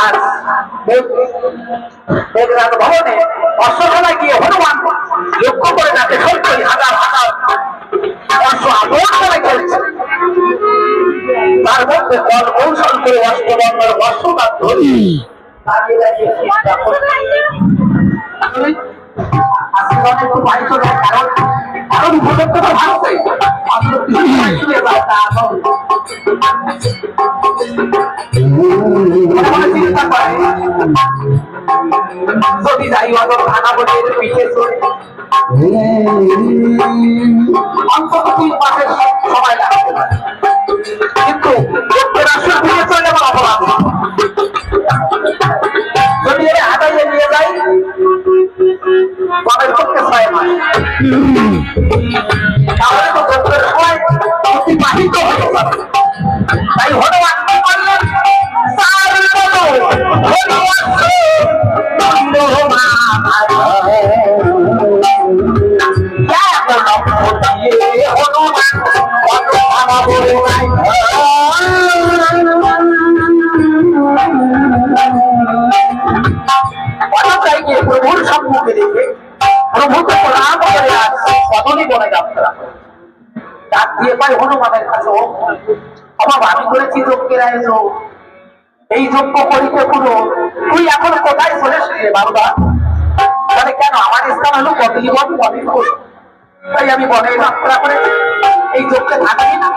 আর মেঘনাথ ভবনে অশ্বমেলায় গিয়ে হনুমান লক্ষ্য করে যাতে সত্যই হাজার হাজার অশ্ব আবর্জনায় চলছে, তার মধ্যে কল কৌশল করে অষ্টবঙ্গের অশ্বনাথ ধরি দাঁড়িয়ে দাঁড়িয়ে চিন্তা করছে একটু বাড়িতে যায়, কারণ উপযুক্ত তো ভাবছে চিন্তা করে যদি যাই অত থাকা বলে পিছিয়ে চলে অন্তত 3 মাসের সময় লাগতে পারে, কিন্তু ফিরে চলে আমার অপরাধ। যদি এর আদায়ে নিয়ে যাই তবে করতে 6 মাস, তাহলে তো যুদ্ধের সময় অতিবাহিত হতে পারে। তাই হনুমান কি করলেন, প্রভুর সম্মুখে দেখে প্রভুকে প্রণাম করে আসছে কতদিন বনে যাত্রা ডাক দিয়ে পাই হনুমানের কাছে, আমার আমি করেছি যজ্ঞের আয়োজন, এই যজ্ঞ করিতে পুরো তুই এখন কোথায় চলেছিস রে বাবা? তাহলে কেন আমার স্থান হলো কতজীবন বনে, তাই আমি বনে যাত্রা করেছি, এই যজ্ঞে থাকি না।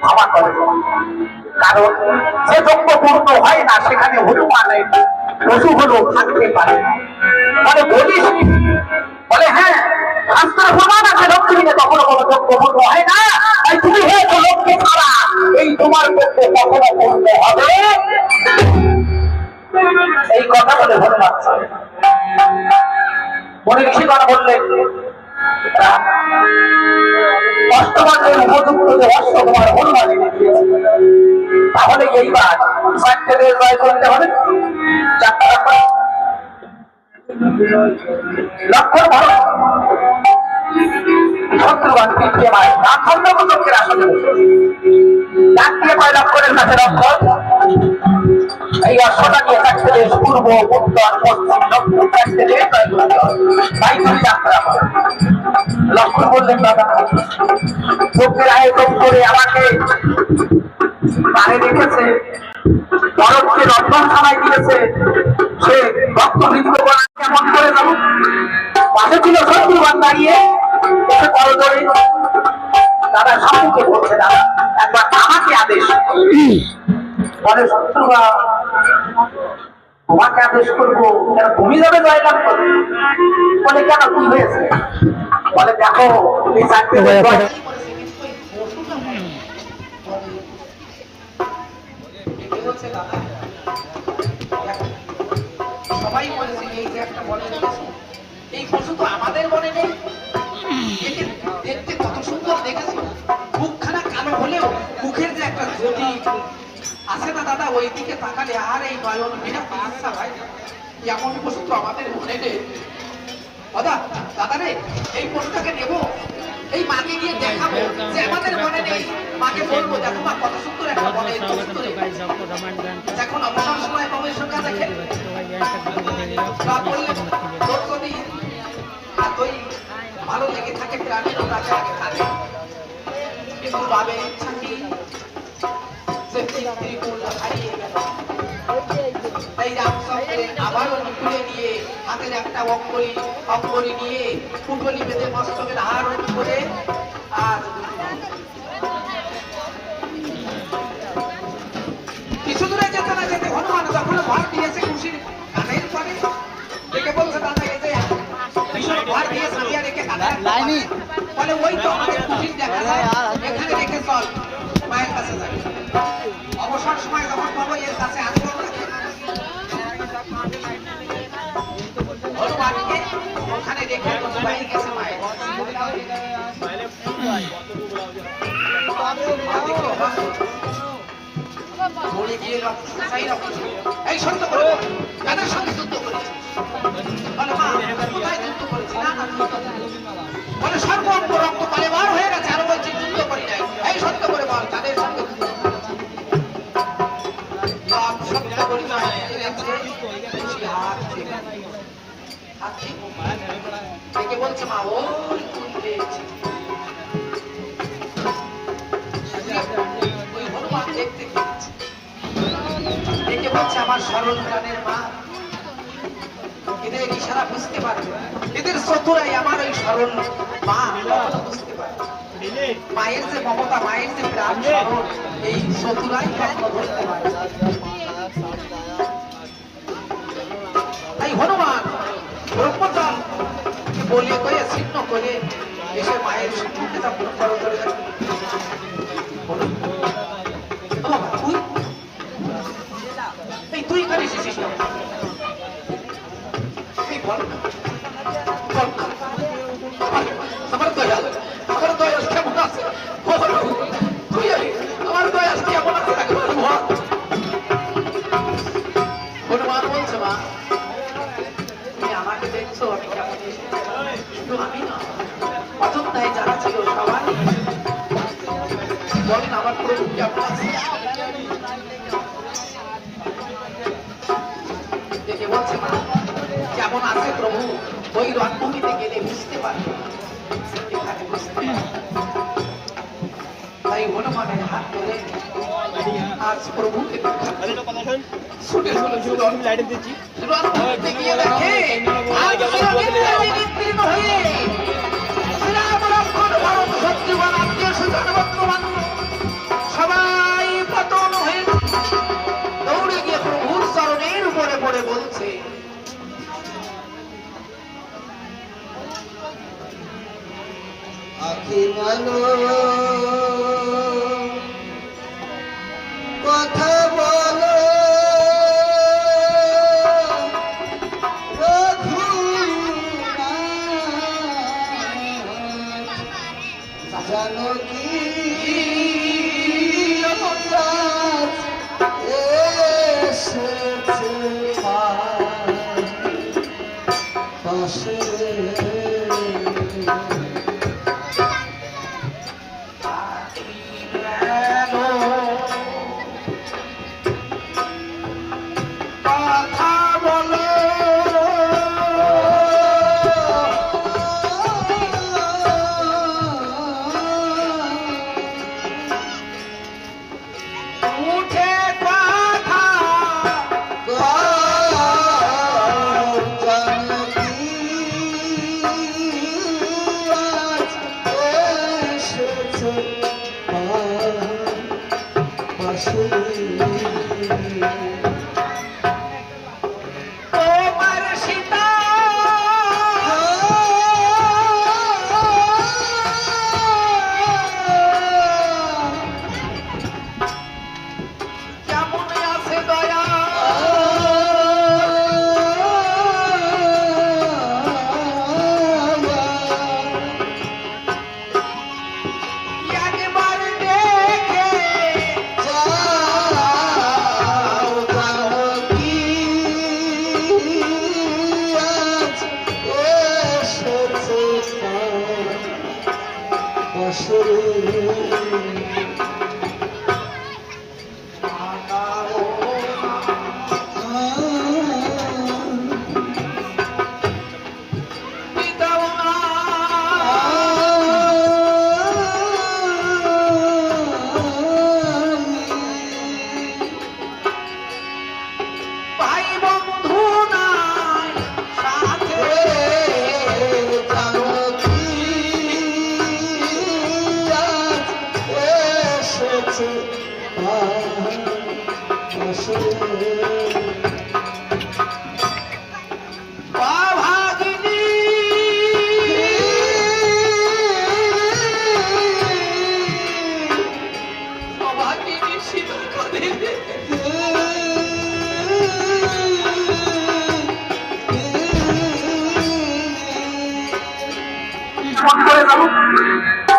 ক্ষমা করে, কারণ যে যজ্ঞ পূর্ণ হয় না সেখানে হনুমানের পশু হলো থাকতে পারে। বলে বলিস, বলে হ্যাঁ শাস্ত্র প্রমাণ আছে লক্ষ্মীকে কখনো কোনো যজ্ঞ পূর্ণ হয় না, তাই তুমি হে লক্ষ্মী ছাড়া এই তোমার যজ্ঞ কখনো পূর্ণ হবে। এই কথা বলে হনুমান মনে ঋষিগণ বললেন অষ্টমানের উপযুক্ত যে অশ্ব তোমার হনুমানে দেখিয়েছে, তাহলে এইবার 4টে দেশ জয় করতে হবে। লক্ষণ ভালো শত্রুগণ পিছিয়ে মায় না খন্ডকে আসলে ডাক দিয়ে পায় লক্ষণের কাছে লক্ষণ এই অশ্বটা নিয়ে 4টে দেশ পূর্ব উত্তর পশ্চিম দক্ষিণ 4টে দেশ জয় করতে হবে। তাই তুমি যাত্রা করো। লক্ষণ বললেন দাদা যজ্ঞের আয়োজন করে আমাকে পারে রেখেছে, বরফকে রন্ধন সময় দিয়েছে, সে রক্তবৃদ্ধ করা কেমন করে যাবো? পাশে ছিল শত্রুবান দাঁড়িয়ে করজোড়ে দাদা সম্মুখে বলছে, দাদা একবার আমাকে আদেশ বলে শত্রুবা তোমাকে আদেশ করবো কেন, তুমি যাবে জয়লাভ করবে? বলে কেন কি হয়েছে? বলে দেখো এই 4টে সবাই বলেছে এই যে একটা বনে এই পশু তো আমাদের বনে নেই, দেখতে কত সুন্দর দেখেছি, মুখখানা কালো হলেও মুখের যে একটা জ্যোতি আছে না দাদা, ওই দিকে তাকালে আর এই নয়ন মেনে ইচ্ছা হয় এমন পশু তো আমাদের বনে নেই। দাদা দাদা রে এই পশুটাকে নেবো, এই মাকে গিয়ে দেখাবো যে আমাদের বনে নেই, মাকে বলবো দেখো মা কত সুন্দর একটা বনে, এখন অবসর সময় বাবুর সঙ্গে দেখে তুই ভালো লেগে থাকে প্রাণীর কাছে আগে থাকে, কিন্তু ভাবে ইচ্ছা কি যে ত্রিকূল হারিয়ে গেল, তাই রামচন্দ্রের আবারও তুলে নিয়ে হাতের একটা অঙ্গলি নিয়ে কুণ্ডলি বেঁধে মস্তকে ধারণ করে আর কিছু দূরে যেতে না যেতে হনুমান যখন ভর দিয়েছে খুশির কানের পরে দেখে বলছে দাদা এই যে ভীষণ ভর দিয়ে সারিয়া রেখে কানের বলে ওই তো আমাদের খুশির দেখা যায়, এখানে রেখে চল মায়ের কাছে যাই। অবসর সময় যখন পাবো এর কাছে আসবো হনুমানকে ওখানে রেখে বাইরে গেছে মায়ের বলে গিয়ে এই সত্য করে কাদের সঙ্গে যুদ্ধ করেছে? বলে মা কোথায় যুদ্ধ করেছি? না বলে সর্বঙ্গ রক্ত পালে বার হয়ে গেছে, আর বলছি যুদ্ধ করি নাই। এই সত্য করে বল কাদের সঙ্গে যুদ্ধ করেছে? আছে সে হাত থেকে বলছে মা ও পেয়েছি ওই হনুমান দেখতে দেখে বলছে আমার সরল প্রাণের মা এদের ইশারা বুঝতে পারবে এদের চতুরাই আমার ওই সরল মা বুঝতে পারবে মায়ের যে মমতা মায়ের যে প্রাণ সরল এই চতুরাই কখনো ধরতে পারে তাই হনুমান ব্রহ্মচান বলিয়ে কয়ে ছিন্ন করে এসে মায়ের মুখে তা করে ধরে তুই করে এসেছিস আমার দয়াল কেমন আছে আমার দয়াল কেমন আছে হনুমান বলছে মা তুমি আমাকে দেখছো আমি কেমন শুধু আমি না অযোধ্যায় যারা ছিল সবাই বলেন আমার প্রভু কেমন আছে দেখে বলছে মা কেমন আছে প্রভু ওই রণভূমিতে গেলে বুঝতে পারবে এখানে বুঝতে তাই হনুমানের হাত ধরে আজ প্রভুকে ছুটে রণভূমিতে গিয়ে দেখে আজ বিস্তীর্ণ হয়ে শ্রীরাম লক্ষ্মণ ভরত শত্রুঘ্ন আত্মীয় স্বজন বন্ধু সবাই পতন হয়ে দৌড়ে গিয়ে প্রভুর চরণের উপরে পড়ে বলছে আখি মানো কথা বলো জানো কি এসেছে পাশে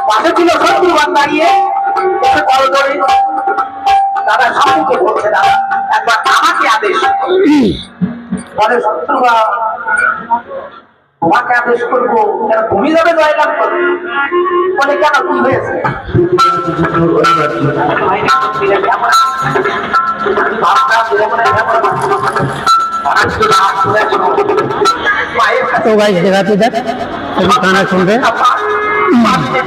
পাশে ছিল শত্রুঘ্ন দাঁড়িয়ে করজোড়ে দাদা সম্মুখে বলছে দাদা একবার আমাকে আদেশ বলে শত্রুঘ্ন তোমাকে আদেশ করবো কেন তুমি যাবে জয়লাভ করবে বলে কেন কি হয়েছে ভাবনা तो भाई दिखाते इधर सभी गाना सुन रहे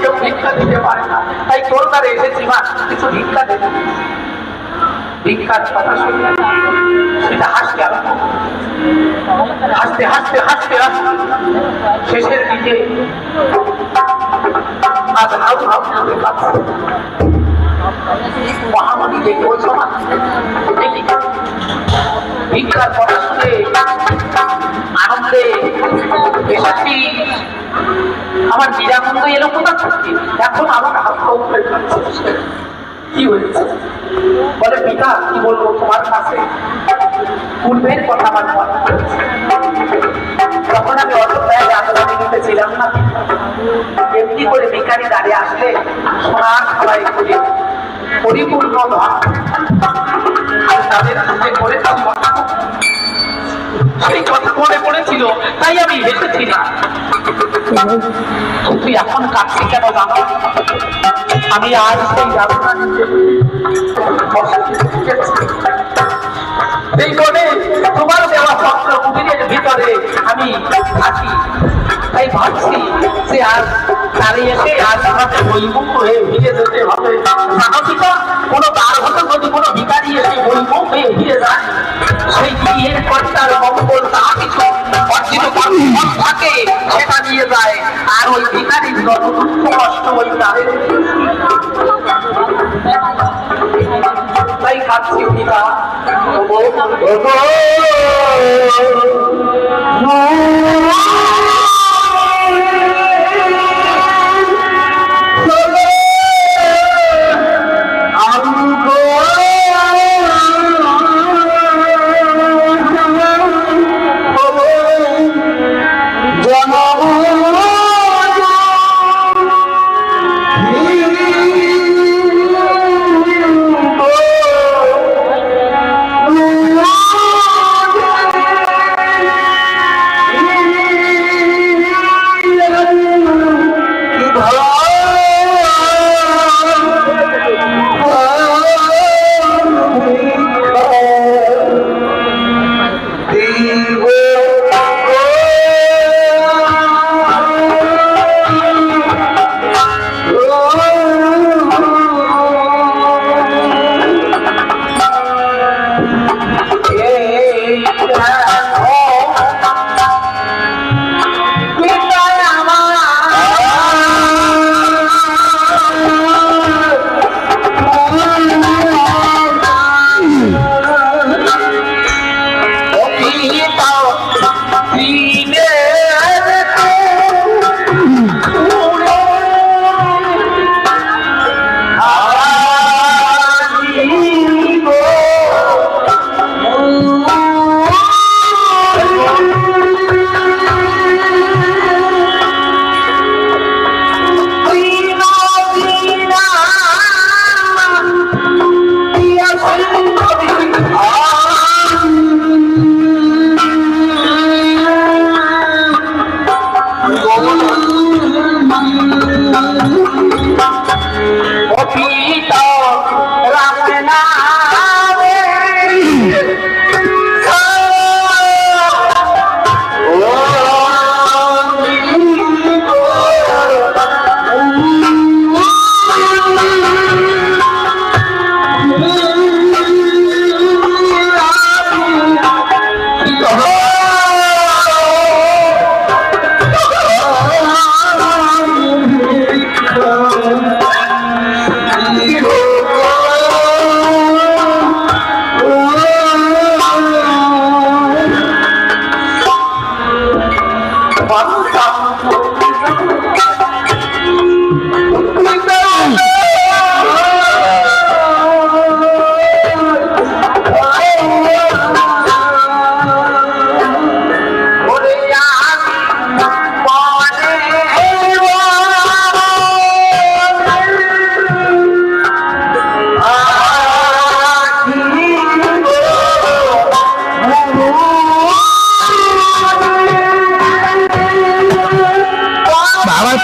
কেউ ভিক্ষা দিতে পারে না, তাই তোর কাছে এসেছি মা, কিছু ভিক্ষা দেবে। ভিক্ষার কথা শুনে সেটা হাসতে আরম্ভ হাসতে হাসতে হাসতে হাসতে শেষের দিকে আজ হাউ হাউ করে কাঁদছে। মহামণি দেখে বলছো মা দেখি ভিক্ষার কথা শুনে আনন্দে এসেছি, আমার নিরানন্দ এলো কোথা থেকে, এখন আমার হাত উপরে কাঁদছে। কি হয়েছে বলে পিতা, কি বলবো তোমার কাছে, পূর্বের কথা আমার মনে পড়েছে। তখন আমি অযোধ্যায় আন্দোলনে নিতেছিলাম না, এমনি করে ভিখারি দাঁড়িয়ে আসলে সোনার খাবাই করে পরিপূর্ণ ধন আর তাদের হাতে করে সেই কথা মনে পড়েছিল, তাই আমি হেসেছি না। তুই এখন কাটছি কেন জানো? আমি আজ সেই যাত্রা এই বনে তোমার দেওয়া চক্র কুটিরের ভিতরে আমি আছি, তাই ভাবছি যে আজ তারে এসে আজ আমাকে বৈমুখ হয়ে ভিড়ে যেতে হবে। জানো তো কোনো তার হতো যদি কোনো ভিখারি এসে বৈমুখ হয়ে ভিড়ে যায়, সেই বিয়ের কর্তার মঙ্গল তা কিছু অর্জিত থাকে সেটা নিয়ে যায়, আর ওই ভিখারির যত দুঃখ কষ্ট ওই তাদের তাই খাচ্ছি পিতা।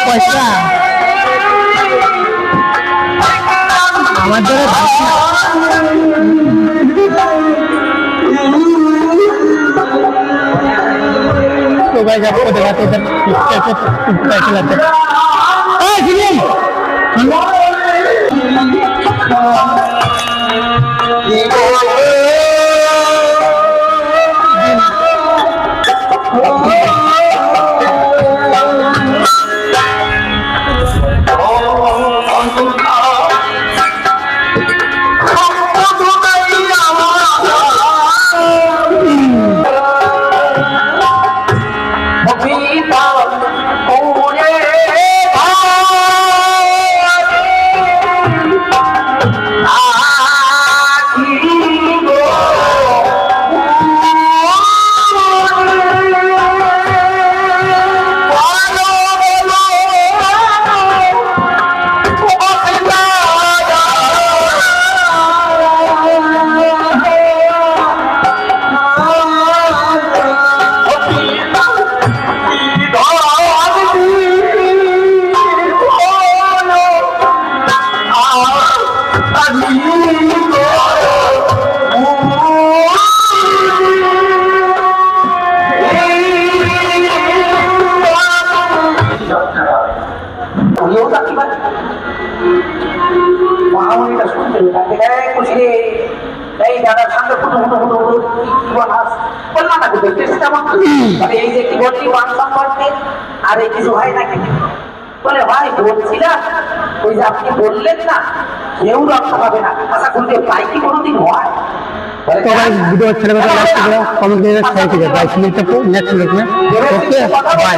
পয়সা আমার দ্বারা तो गाइस आपको दिखाते इधर कैसे पैसे लाते हैं। এই যে কি বললি ওয়ান সম্পর্কে আর এই কিছু হয় নাকি বলে ভাই বলছিলাম ওই যে আপনি বললেন না কেউ রক্ষা পাবে না আশা করতে পাই কি কোনোদিন হয় तो गाइस वीडियो अच्छा लगा तो लाइक करो कमेंट करके शेयर कीजिए बाय नेक्स्ट वीडियो में ओके बाय।